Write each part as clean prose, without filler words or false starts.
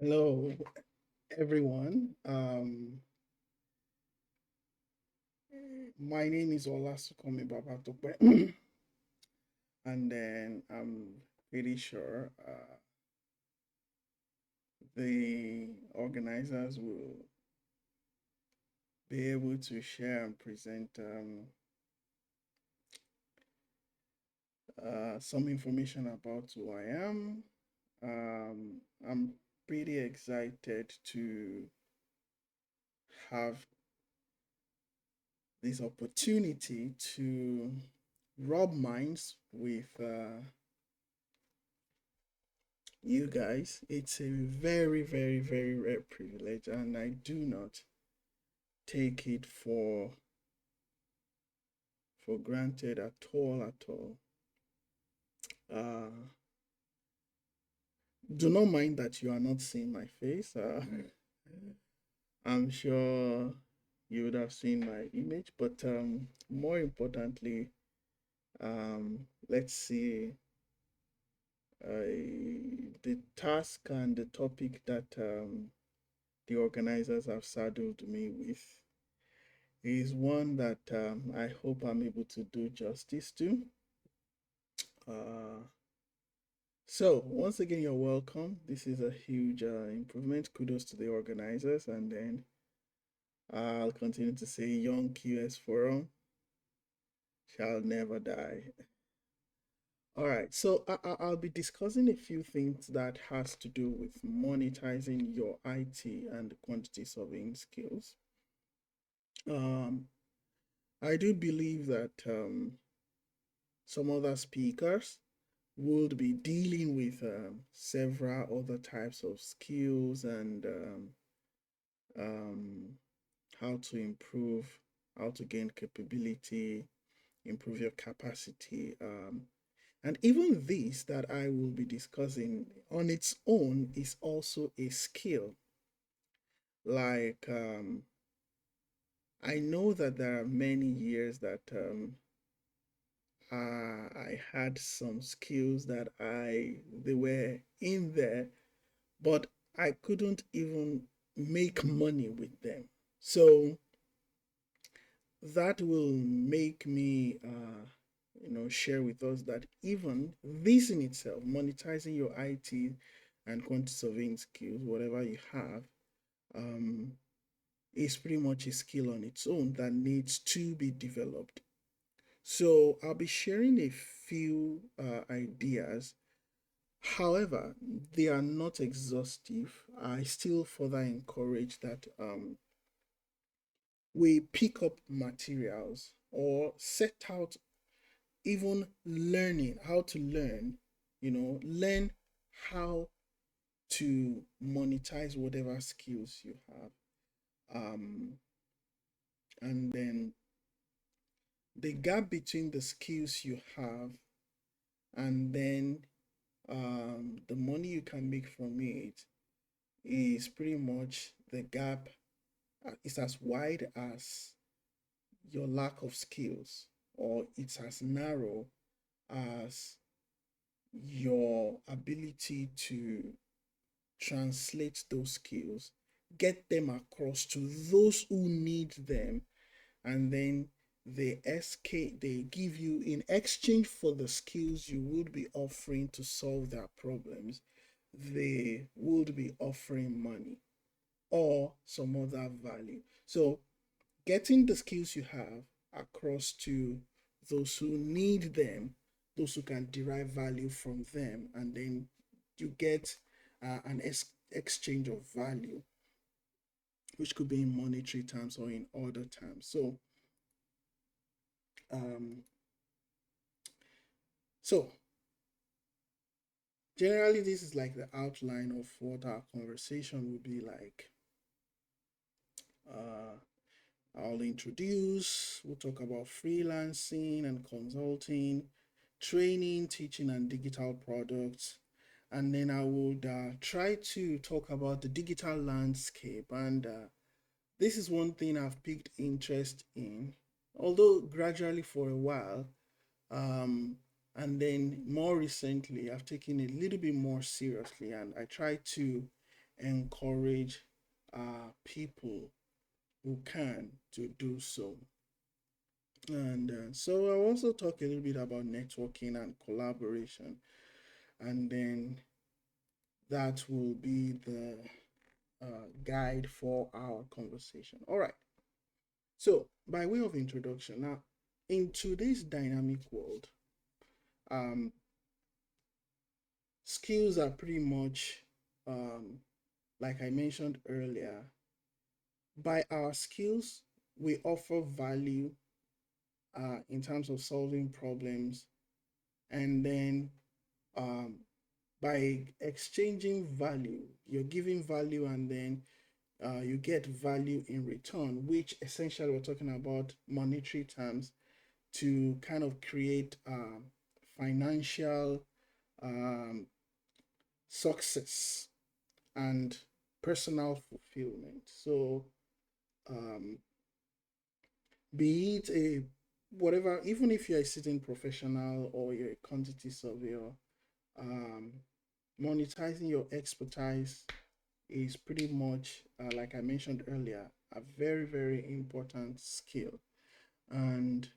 Hello, everyone. My name is Olasukomi Babatope, and then I'm pretty sure the organizers will be able to share and present some information about who I am. I'm pretty excited to have this opportunity to rub minds with you guys. It's a very, very, very rare privilege, and I do not take it for granted at all, at all. Uh, do not mind that you are not seeing my face. I'm sure you would have seen my image, but more importantly, let's see the task and the topic that the organizers have saddled me with is one that I hope I'm able to do justice to. Uh, so, once again, you're welcome. This is a huge improvement. Kudos to the organizers. And then I'll continue to say Young QS Forum shall never die. All right, so I'll be discussing a few things that has to do with monetizing your IT and quantity surveying skills. Um, I do believe that some other speakers would be dealing with several other types of skills and um, how to improve, how to gain capability, improve your capacity. And even this that I will be discussing on its own is also a skill. Like, I know that there are many years that I had some skills that they were in there, but I couldn't even make money with them. So that will make me, share with us that even this in itself, monetizing your IT and quantity surveying skills, whatever you have, um, is pretty much a skill on its own that needs to be developed. So I'll be sharing a few ideas. However, they are not exhaustive. I still further encourage that we pick up materials or set out even learning how to learn, learn how to monetize whatever skills you have. Um, and then the gap between the skills you have and then the money you can make from it is pretty much the gap is as wide as your lack of skills, or it's as narrow as your ability to translate those skills, get them across to those who need them, and then they give you in exchange for the skills you would be offering to solve their problems, they would be offering money or some other value. So getting the skills you have across to those who need them, those who can derive value from them, and then you get an exchange of value, which could be in monetary terms or in other terms. So, um, so generally, this is like the outline of what our conversation will be like. Uh, I'll introduce, we'll talk about freelancing and consulting, training, teaching, and digital products. And then I would try to talk about the digital landscape. And this is one thing I've picked interest in, although gradually for a while. Um, and then more recently, I've taken it a little bit more seriously and I try to encourage people who can to do so. And so I'll also talk a little bit about networking and collaboration, and then that will be the guide for our conversation. All right. So, by way of introduction, now in today's dynamic world, um, skills are pretty much, like I mentioned earlier, by our skills, we offer value in terms of solving problems, and then um, by exchanging value, you're giving value, and then you get value in return, which essentially we're talking about monetary terms to kind of create financial um, success and personal fulfillment. So, um, be it a whatever, even if you're a sitting professional or you're a quantity surveyor, um, monetizing your expertise is pretty much, like I mentioned earlier, a very, very important skill. And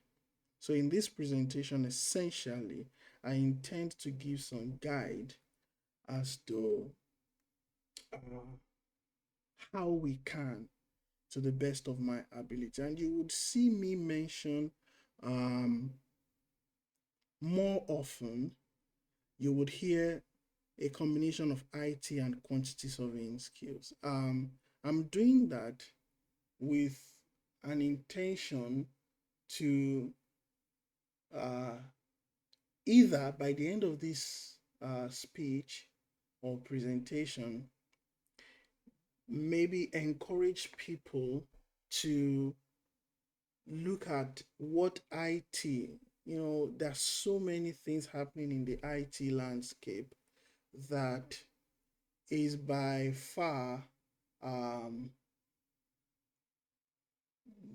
so, in this presentation, essentially, I intend to give some guide as to uh, how we can, to the best of my ability. And you would see me mention um, more often, you would hear a combination of IT and quantity surveying skills. I'm doing that with an intention to uh, either by the end of this speech or presentation, maybe encourage people to look at what IT, there's so many things happening in the IT landscape that is by far um,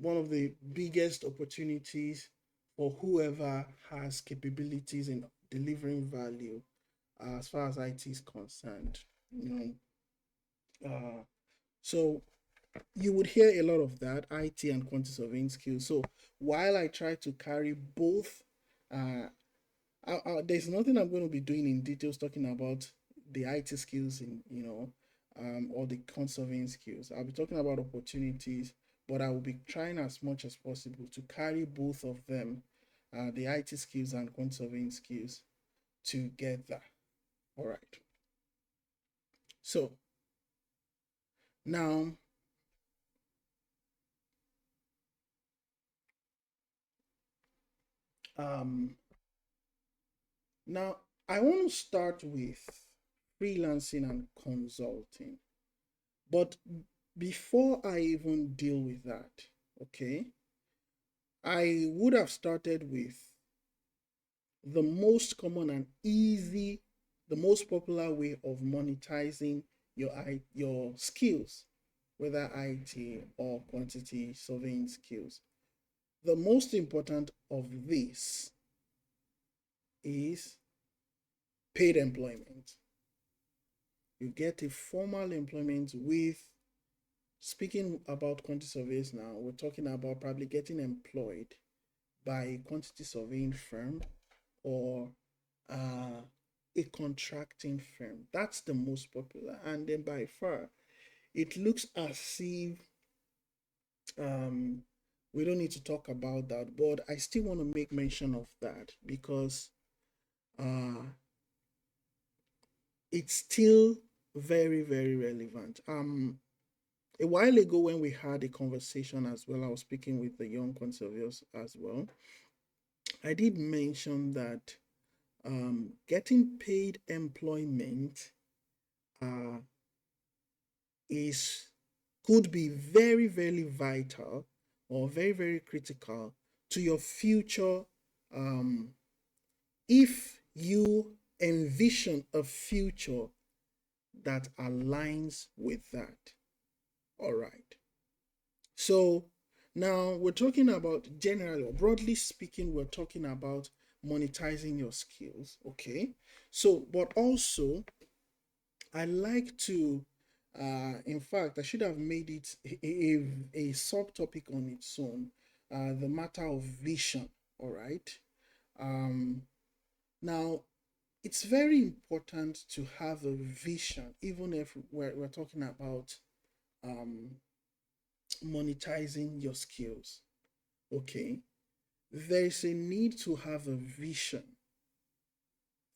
one of the biggest opportunities for whoever has capabilities in delivering value as far as IT is concerned. Uh, so you would hear a lot of that IT and quantity surveying skills. So while I try to carry both, there's nothing I'm going to be doing in details talking about the IT skills in or the quantity surveying skills. I'll be talking about opportunities, but I will be trying as much as possible to carry both of them, the IT skills and quantity surveying skills, together. All right. So now, um, now I want to start with freelancing and consulting, but before I even deal with that, okay, I would have started with the most common and easy, the most popular way of monetizing your skills, whether IT or quantity surveying skills. The most important of this is paid employment. You get a formal employment with, speaking about quantity surveys now, we're talking about probably getting employed by a quantity surveying firm or a contracting firm. That's the most popular. And then by far, it looks as if we don't need to talk about that, but I still want to make mention of that because uh, it's still very, very relevant. A while ago, when we had a conversation as well, I was speaking with the young conservators as well. I did mention that getting paid employment uh, is could be very, very vital or very, very critical to your future if you envision a future that aligns with that. All right. So now we're talking about, generally or broadly speaking, we're talking about monetizing your skills. Okay. So, but also, I like to In fact, I should have made it a subtopic on its own. The matter of vision. All right. Um, Now, it's very important to have a vision, even if we're talking about um, monetizing your skills. Okay. There is a need to have a vision.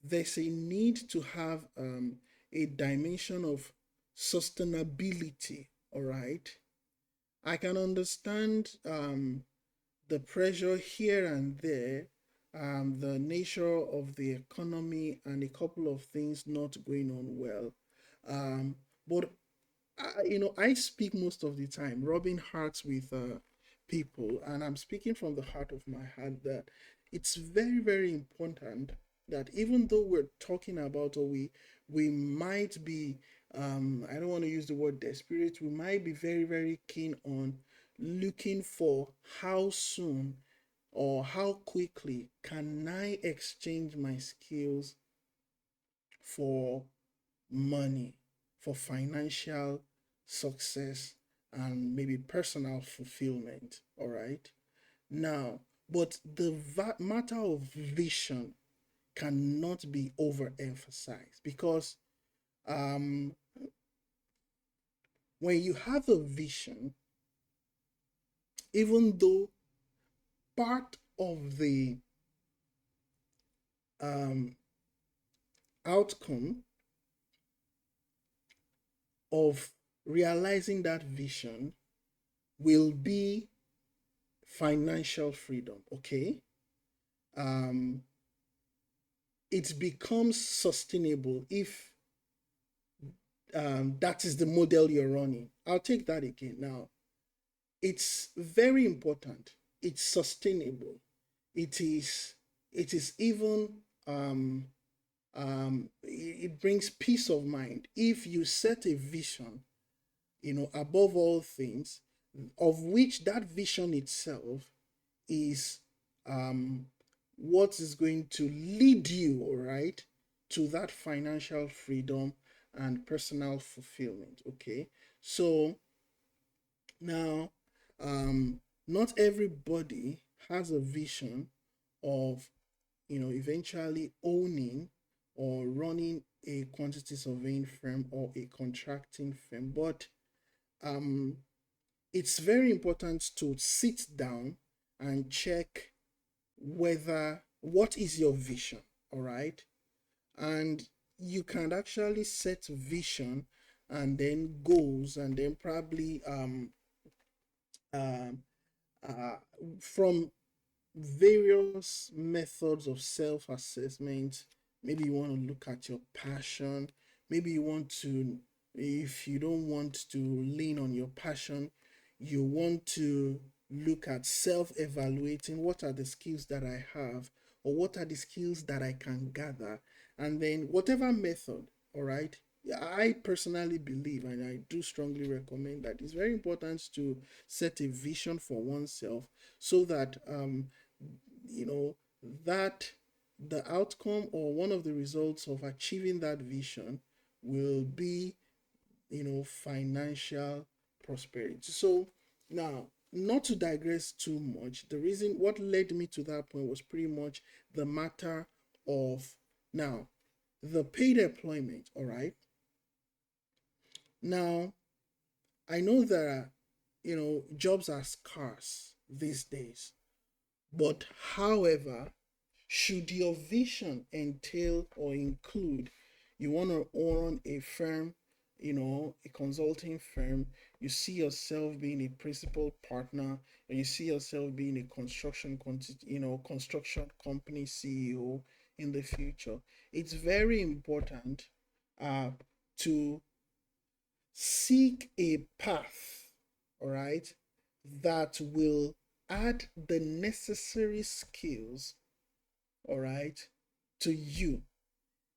There's a need to have a dimension of sustainability. All right. I can understand the pressure here and there, the nature of the economy, and a couple of things not going on well. But I speak most of the time, rubbing hearts with people, and I'm speaking from the heart of my heart that it's very, very important that even though we're talking about, or we might be, I don't want to use the word desperate, we might be very, very keen on looking for how soon or how quickly can I exchange my skills for money, for financial success, and maybe personal fulfillment. All right. Now, but the matter of vision cannot be overemphasized because um, when you have a vision, even though part of the um, outcome of realizing that vision will be financial freedom, okay? Um, it becomes sustainable if that is the model you're running. I'll take that again. Now, it's very important. It's sustainable. It is. It is even. It brings peace of mind if you set a vision. Above all things, of which that vision itself is um, what is going to lead you, all right, to that financial freedom and personal fulfillment. Okay, so now, not everybody has a vision of eventually owning or running a quantity surveying firm or a contracting firm, but um it's very important to sit down and check whether what is your vision, all right? And you can actually set vision and then goals and then probably um uh, from various methods of self assessment. Maybe you want to look at your passion. Maybe you want to, if you don't want to lean on your passion, you want to look at self evaluating what are the skills that I have, or what are the skills that I can gather. And then, whatever method, all right. I personally believe, and I do strongly recommend that it's very important to set a vision for oneself so that you know that the outcome or one of the results of achieving that vision will be financial prosperity. So now, not to digress too much, the reason what led me to that point was pretty much the matter of now the paid employment. All right. Now, I know that jobs are scarce these days, but however, should your vision entail or include you want to own a firm, a consulting firm, you see yourself being a principal partner, and you see yourself being a construction company CEO in the future, it's very important uh, to seek a path, all right, that will add the necessary skills, all right, to you.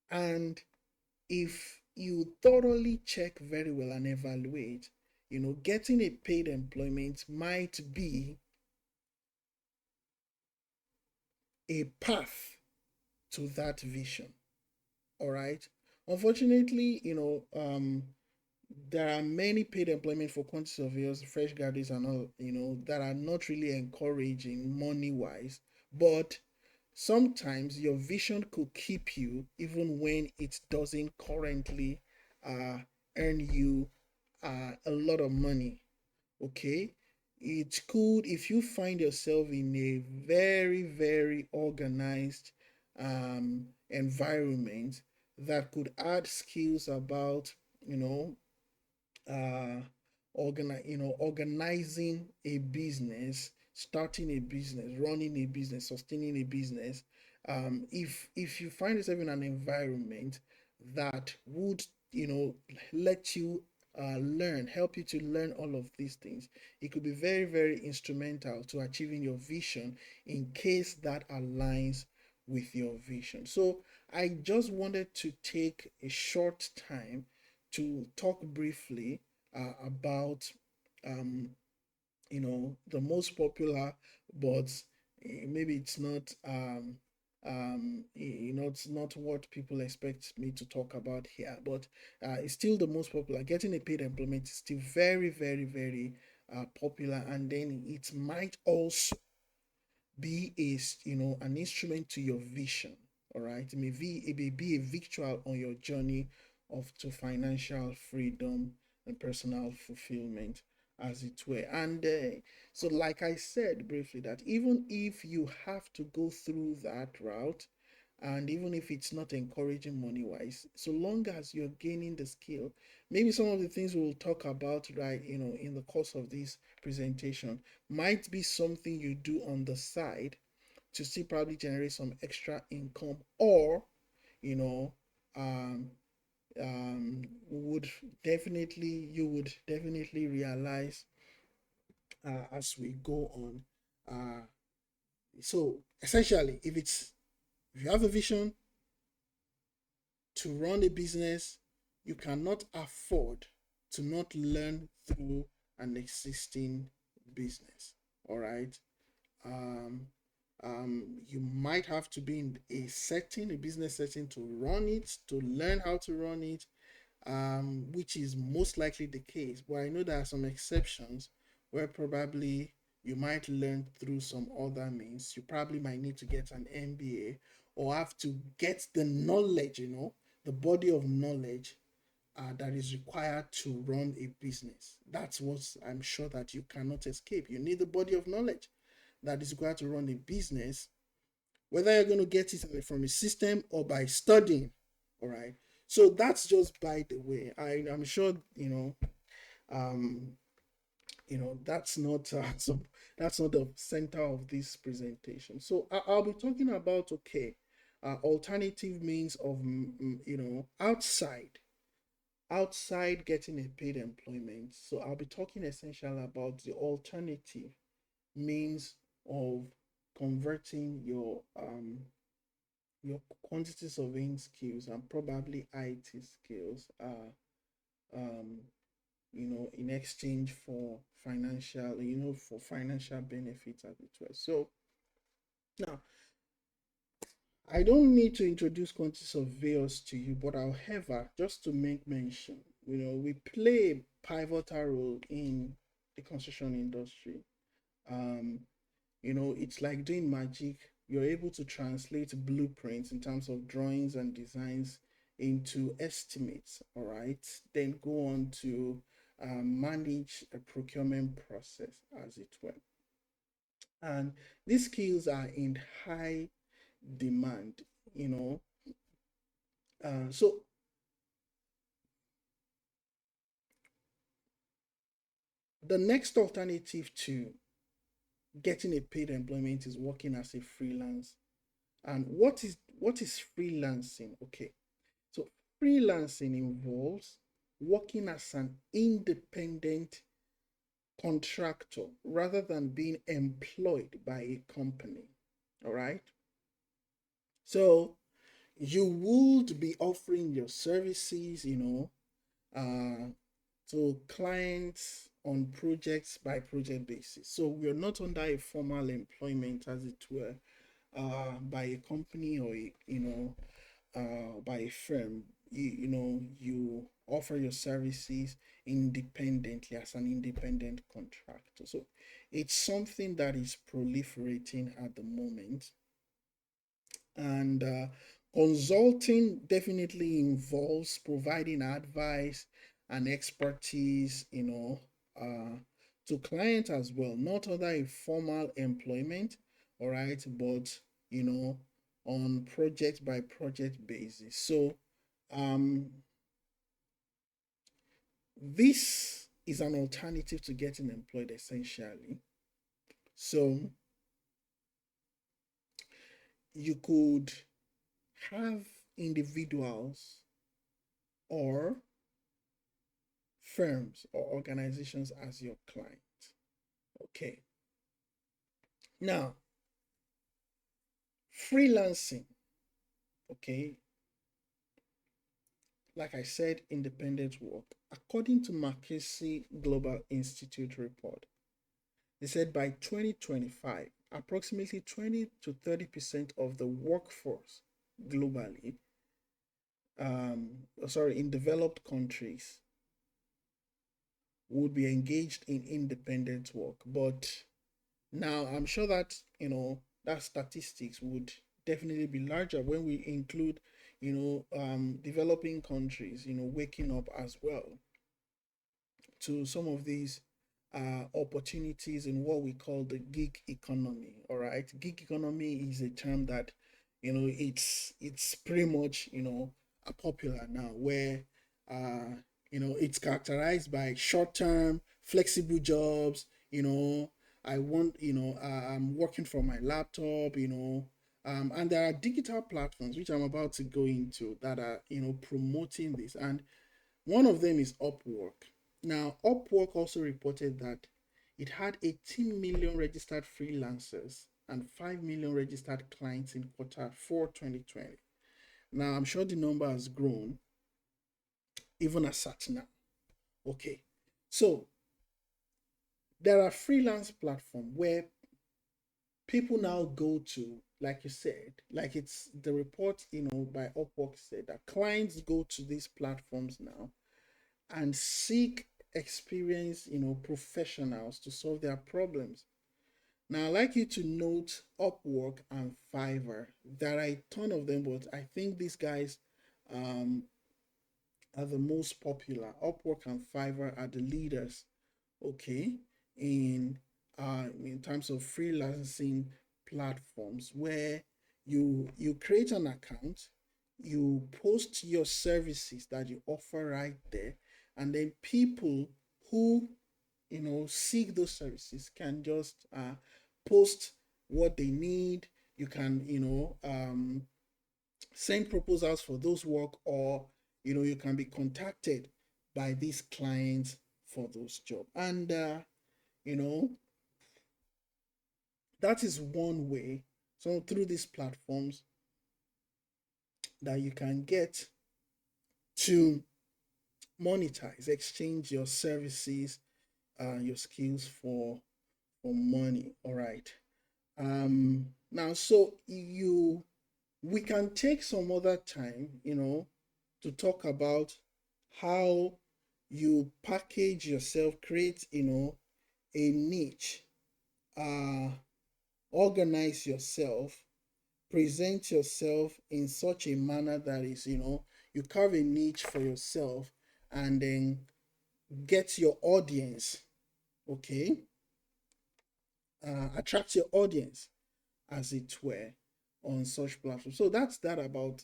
And if you thoroughly check very well and evaluate, getting a paid employment might be a path to that vision, all right. Unfortunately, there are many paid employment for quantity surveyors, fresh graduates, and all, that are not really encouraging money wise. But sometimes your vision could keep you even when it doesn't currently uh, earn you a lot of money. Okay, it's cool if you find yourself in a very, very organized environment that could add skills about, you know, uh, organizing a business, starting a business, running a business, sustaining a business. If you find yourself in an environment that would, let you help you to learn all of these things, it could be very, very instrumental to achieving your vision in case that aligns with your vision. So I just wanted to take a short time to talk briefly about um, the most popular, but maybe it's not it's not what people expect me to talk about here, but it's still the most popular. Getting a paid employment is still very, very, very popular, and then it might also be an instrument to your vision. All right, it may be a victual on your journey of to financial freedom and personal fulfillment, as it were. And so, like I said briefly, that even if you have to go through that route, and even if it's not encouraging money wise, so long as you're gaining the skill, maybe some of the things we'll talk about, right, in the course of this presentation, might be something you do on the side to still probably generate some extra income, or you know um would definitely you would definitely realize as we go on. So essentially, if you have a vision to run a business, you cannot afford to not learn through an existing business. All right. um, you might have to be in a business setting to run it, to learn how to run it, which is most likely the case. But I know there are some exceptions where probably you might learn through some other means. You probably might need to get an MBA or have to get the knowledge, the body of knowledge that is required to run a business. That's what I'm sure that you cannot escape. You need the body of knowledge that is required to run a business, whether you're going to get it from a system or by studying. All right. So that's just by the way. I'm sure um, that's not that's not the center of this presentation. So I'll be talking about, okay, alternative means of outside getting a paid employment. So I'll be talking essentially about the alternative means of converting your quantity surveying skills and probably IT skills um in exchange for financial benefits as it were. So now I don't need to introduce quantity surveyors to you, but however, just to make mention, we play a pivotal role in the construction industry. um it's like doing magic. You're able to translate blueprints in terms of drawings and designs into estimates, all right? Then go on to manage a procurement process, as it were. And these skills are in high demand, you know. So the next alternative to getting a paid employment is working as a freelance. And what is freelancing? Okay, so freelancing involves working as an independent contractor rather than being employed by a company. All right. So you would be offering your services, uh, to clients on projects by project basis. So we're not under a formal employment, as it were, by a company or by a firm. You offer your services independently as an independent contractor. So it's something that is proliferating at the moment. And consulting definitely involves providing advice and expertise, to clients as well, not other a formal employment, all right, but on project by project basis. So um, this is an alternative to getting employed essentially. So you could have individuals or firms or organizations as your client. Okay. Now, freelancing, okay, like I said, independent work. According to McKinsey Global Institute report, they said by 2025, approximately 20 to 30% of the workforce globally, in developed countries, would be engaged in independent work. But now I'm sure that that statistics would definitely be larger when we include developing countries waking up as well to some of these opportunities in what we call the gig economy. All right, gig economy is a term that it's pretty much popular now, where it's characterized by short-term, flexible jobs. I'm working from my laptop. And there are digital platforms which I'm about to go into that are promoting this, and one of them is Upwork. Now, Upwork also reported that it had 18 million registered freelancers and 5 million registered clients in Q4 2020. Now, I'm sure the number has grown even as such now. Okay. So, there are freelance platforms where people now go to, like you said, like it's the report, by Upwork said that clients go to these platforms now and seek experienced, professionals to solve their problems. Now, I'd like you to note Upwork and Fiverr. There are a ton of them, but I think these guys um, are the most popular. Upwork and Fiverr are the leaders, okay, in terms of freelancing platforms where you create an account, you post your services that you offer right there, and then people who seek those services can just post what they need. You can send proposals for those work, or you can be contacted by these clients for those jobs. And you know that is one way, so through these platforms, that you can get to monetize, exchange your services, your skills for money. All right. Now, so we can take some other time, to talk about how you package yourself, create, a niche, uh, organize yourself, present yourself in such a manner that is, you carve a niche for yourself, and then get your audience, okay, attract your audience, as it were, on such platforms. So that's that about.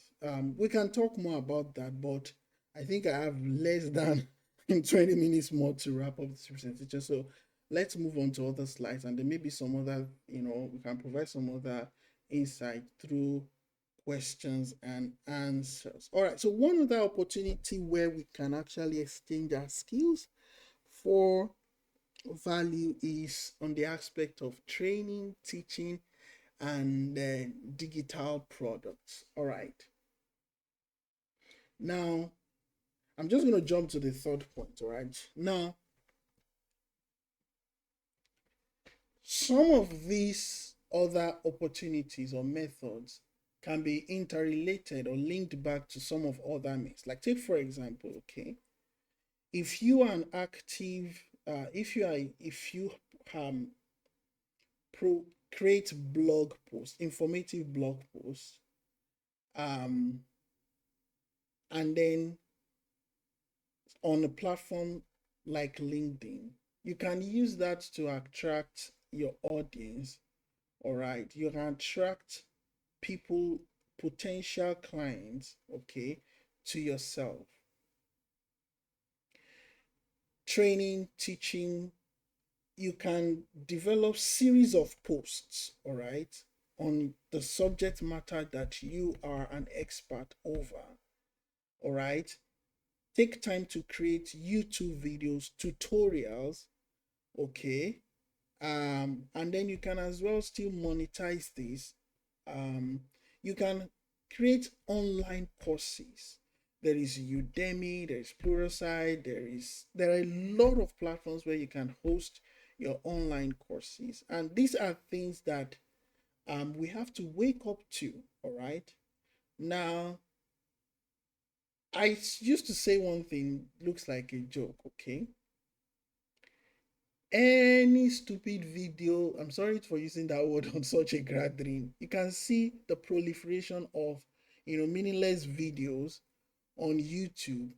We can talk more about that, but I think I have less than 20 minutes more to wrap up this presentation. So let's move on to other slides, and then maybe some other, we can provide some other insight through questions and answers. All right. So one other opportunity where we can actually exchange our skills for value is on the aspect of training, teaching, and digital products. All right. Now, I'm just going to jump to the third point. All right. Now, some of these other opportunities or methods can be interrelated or linked back to some of other means. Like, take for example, okay, if you are an active, if you um pro create blog posts, informative blog posts, um, and then on a platform like LinkedIn, you can use that to attract your audience. All right, you can attract people, potential clients, okay, to yourself. Training, teaching, you can develop series of posts, all right, on the subject matter that you are an expert over. All right, take time to create YouTube videos, tutorials, okay, and then you can as well still monetize this. um you can create online courses. There is Udemy, there is Pluralsight, there are a lot of platforms where you can host your online courses, and these are things that we have to wake up to. All right, now I used to say one thing, looks like a joke, okay. Any stupid video, I'm sorry for using that word, on such a gathering, you can see the proliferation of, meaningless videos on YouTube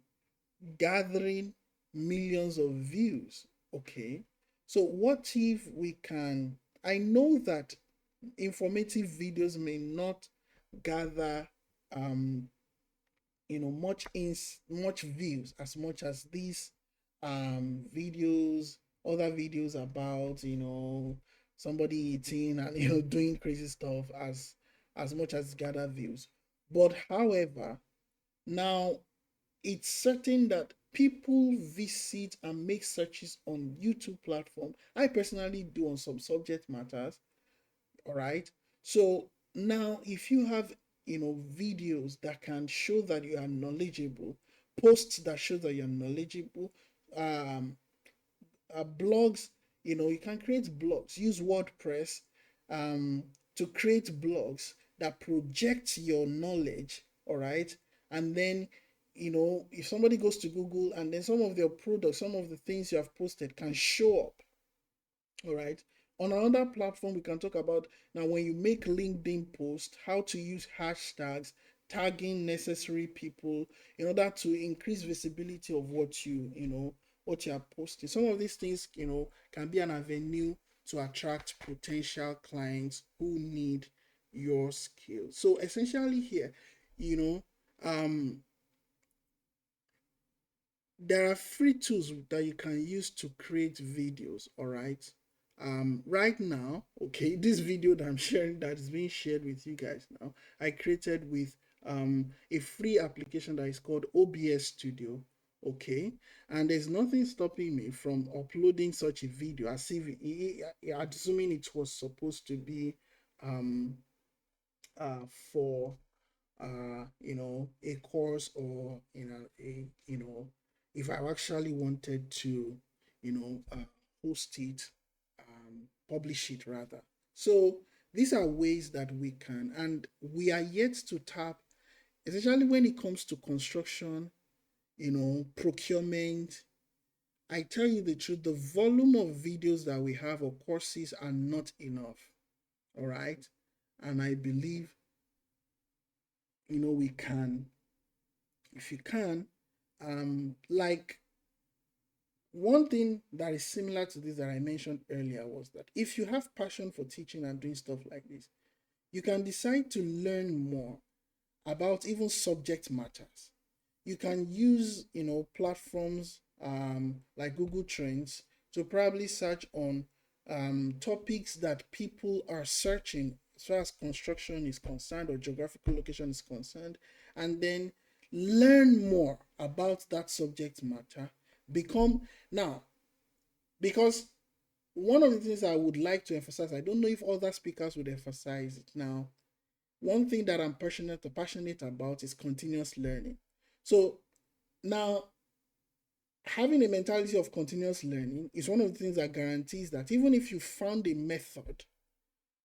gathering millions of views. Okay, so what if we can, I know that informative videos may not gather um much views as much as these videos, other videos about, somebody eating and doing crazy stuff, as much as gather views. But however, now it's certain that people visit and make searches on YouTube platform. I personally do on some subject matters. All right, so now if you have, videos that can show that you are knowledgeable, posts that show that you're knowledgeable, um blogs, you can create blogs, use WordPress um to create blogs that project your knowledge. All right, and then, if somebody goes to Google, and then some of your products, some of the things you have posted can show up. All right. On another platform, we can talk about, now when you make LinkedIn posts, how to use hashtags, tagging necessary people in order to increase visibility of what you are posting. Some of these things, can be an avenue to attract potential clients who need your skills. So essentially here, you know, um, there are free tools that you can use to create videos. All right, right now, okay, this video that I'm sharing, that is being shared with you guys now, I created with a free application that is called OBS Studio. Okay, and there's nothing stopping me from uploading such a video as if assuming it was supposed to be um for a course, or if I actually wanted to, host it, publish it rather. So these are ways that we can, and we are yet to tap, especially when it comes to construction, procurement. I tell you the truth, the volume of videos that we have or courses are not enough. All right, and I believe, we can, if you can, like, one thing that is similar to this that I mentioned earlier was that if you have passion for teaching and doing stuff like this, you can decide to learn more about even subject matters. You can use, platforms like Google Trends to probably search on topics that people are searching as far as construction is concerned or geographical location is concerned, and then learn more about that subject matter. Become now, because one of the things I would like to emphasize, I don't know if other speakers would emphasize it now. One thing that I'm passionate about is continuous learning. So now, having a mentality of continuous learning is one of the things that guarantees that even if you found a method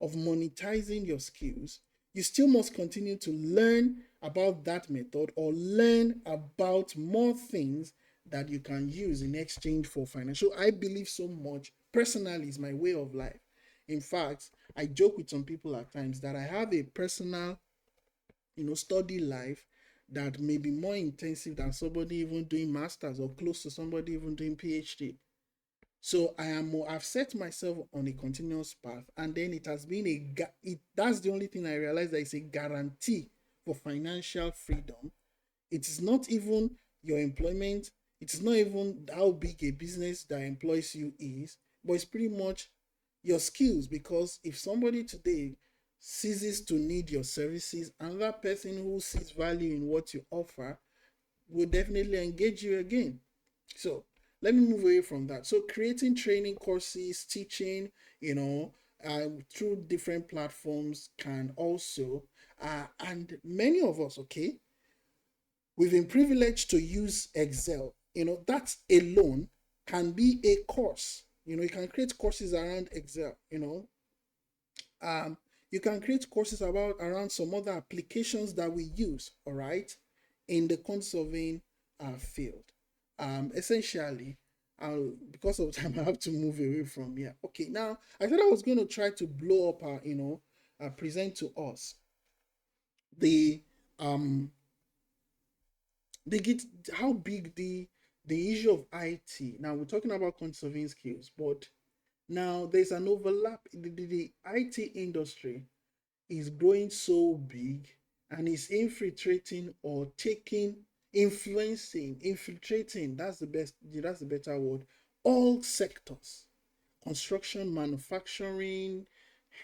of monetizing your skills, you still must continue to learn about that method or learn about more things that you can use in exchange for financial. I believe so much. Personally, is my way of life. In fact, I joke with some people at times that I have a personal, study life that may be more intensive than somebody even doing masters, or close to somebody even doing PhD. So I've set myself on a continuous path, and then it has been that's the only thing I realized, that it's a guarantee for financial freedom. It is not even your employment, it is not even how big a business that employs you is, but it's pretty much your skills. Because if somebody today ceases to need your services, another person who sees value in what you offer will definitely engage you again. So let me move away from that. So creating training courses, teaching, through different platforms can also, and many of us, okay, we've been privileged to use Excel. That alone can be a course. You can create courses around Excel. Um, you can create courses about around some other applications that we use, all right, in the conserving field. Essentially, because of time, I have to move away from here. Okay, now I thought I was going to try to blow up present to us the um they get how big the issue of IT. Now we're talking about conserving skills, but now there's an overlap. The IT industry is growing so big, and is infiltrating or taking infiltrating, that's the better word, all sectors: construction, manufacturing,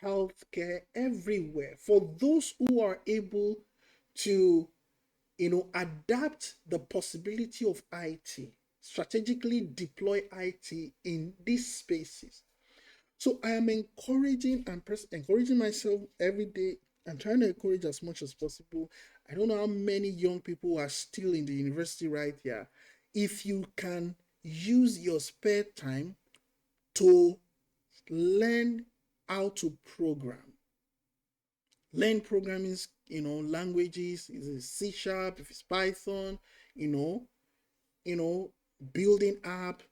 healthcare, everywhere. For those who are able to adapt the possibility of IT, strategically deploy IT in these spaces. So I am encouraging and encouraging myself every day, and trying to encourage as much as possible. I don't know how many young people are still in the university right here. If you can use your spare time to learn how to program, learn programming, languages, is it C sharp, if it's Python, you know, you know, building app,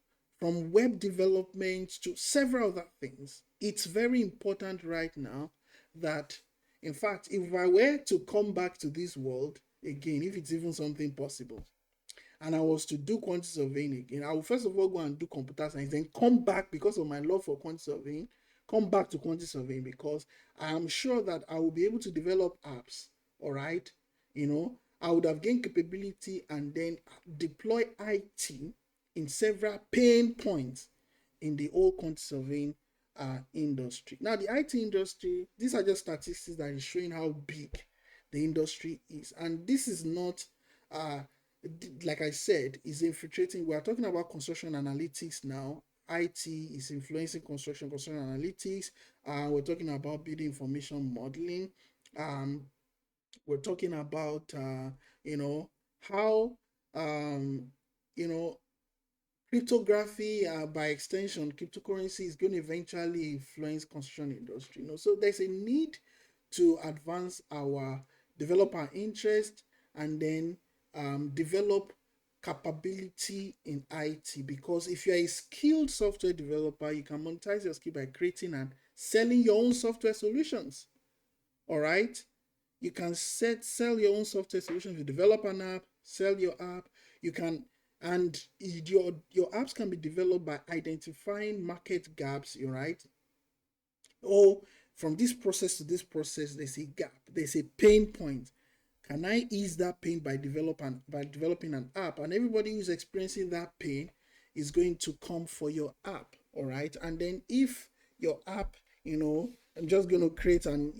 from web development to several other things. It's very important right now that, in fact, if I were to come back to this world again, if it's even something possible, and I was to do quantity surveying again, I will first of all go and do computer science, then come back, because of my love for quantity surveying, come back to quantity surveying, because I am sure that I will be able to develop apps. All right, I would have gained capability and then deploy IT in several pain points in the whole quantity surveying industry. Now, the IT industry, these are just statistics that is showing how big the industry is, and this is not uh, like I said, is infiltrating. We are talking about construction analytics now. IT is influencing construction analytics. We're talking about building information modeling. Um, we're talking about how um, you know cryptography, by extension cryptocurrency, is going to eventually influence construction industry. So there's a need to advance our develop our interest, and then develop capability in IT, because if you're a skilled software developer, you can monetize your skill by creating and selling your own software solutions. All right, you can sell your own software solutions. You develop an app, sell your app. You can, and your apps can be developed by identifying market gaps. You're right. Or from this process to this process, there's a gap. There's a pain point. Can I ease that pain by developing an app? And everybody who's experiencing that pain is going to come for your app. All right. And then if your app, I'm just going to create an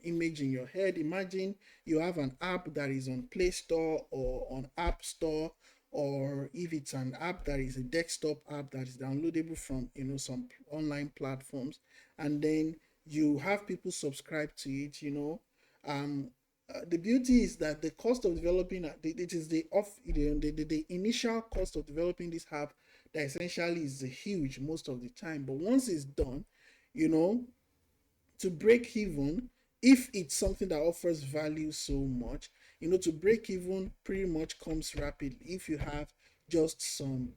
image in your head. Imagine you have an app that is on Play Store or on App Store, or if it's an app that is a desktop app that is downloadable from some online platforms, and then you have people subscribe to it. The beauty is that the cost of developing it is the initial cost of developing this app that essentially is huge most of the time, but once it's done, you know to break even, if it's something that offers value so much, to break even pretty much comes rapidly if you have just some,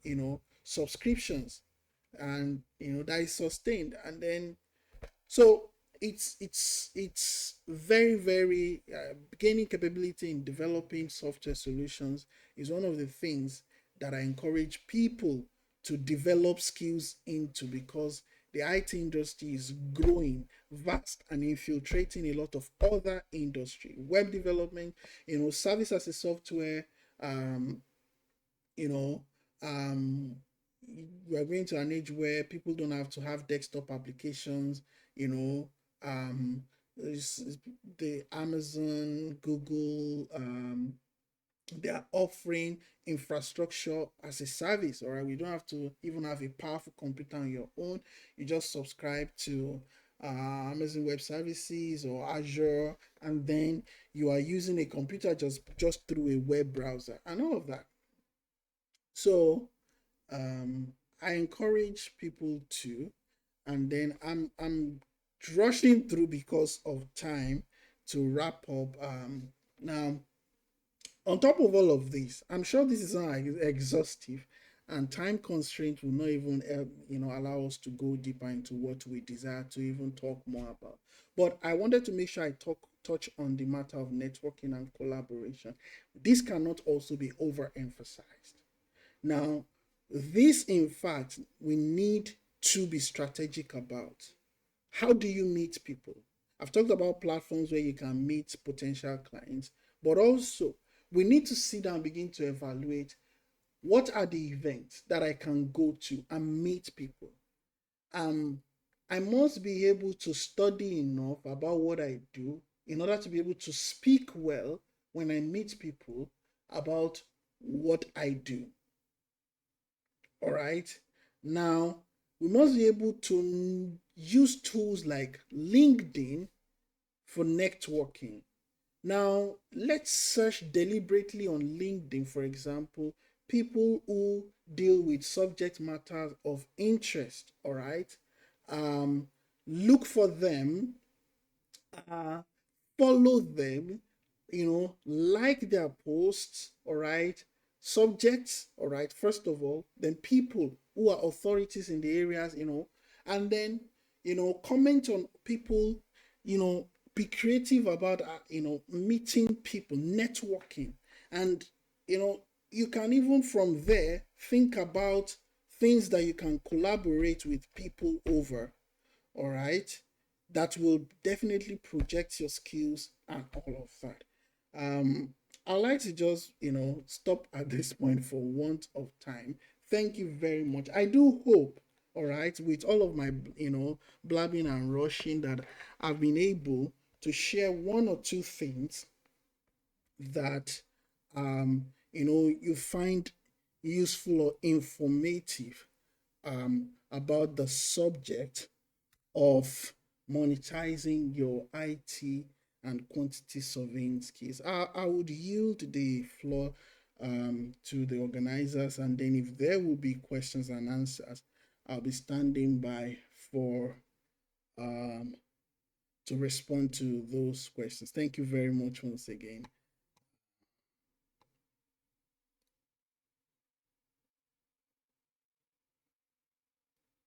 subscriptions, and that is sustained. And then, so it's very, very, gaining capability in developing software solutions is one of the things that I encourage people to develop skills into, because the IT industry is growing vast and infiltrating a lot of other industry. Web development, service as a software, um, you know, um, we are going to an age where people don't have to have desktop applications, you know, um, the Amazon, Google, they are offering infrastructure as a service. All right, we don't have to even have a powerful computer on your own. You just subscribe to Amazon Web Services or Azure, and then you are using a computer just through a web browser and all of that. So I encourage people to, and then I'm rushing through because of time to wrap up. Now, on top of all of this, I'm sure this is not exhaustive, and time constraints will not even allow us to go deeper into what we desire to even talk more about. But I wanted to make sure I touch on the matter of networking and collaboration. This cannot also be overemphasized. Now, this, in fact, we need to be strategic about. How do you meet people? I've talked about platforms where you can meet potential clients, but also we need to sit down and begin to evaluate what are the events that I can go to and meet people. Um, I must be able to study enough about what I do in order to be able to speak well when I meet people about what I do. All right. Now, we must be able to use tools like LinkedIn for networking. Now, let's search deliberately on LinkedIn, for example, people who deal with subject matters of interest. All right. Um, Look for them, uh, follow them, like their posts, all right, subjects, all right, first of all, then people who are authorities in the areas, and then, comment on people, be creative about, meeting people, networking, and, you can even from there think about things that you can collaborate with people over, all right, that will definitely project your skills and all of that. I'd like to just, stop at this point for want of time. Thank you very much. I do hope, all right, with all of my, blabbing and rushing, that I've been able to share one or two things that, you find useful or informative about the subject of monetizing your IT and quantity surveying skills. I would yield the floor to the organizers, and then if there will be questions and answers, I'll be standing by for um, to respond to those questions. Thank you very much once again.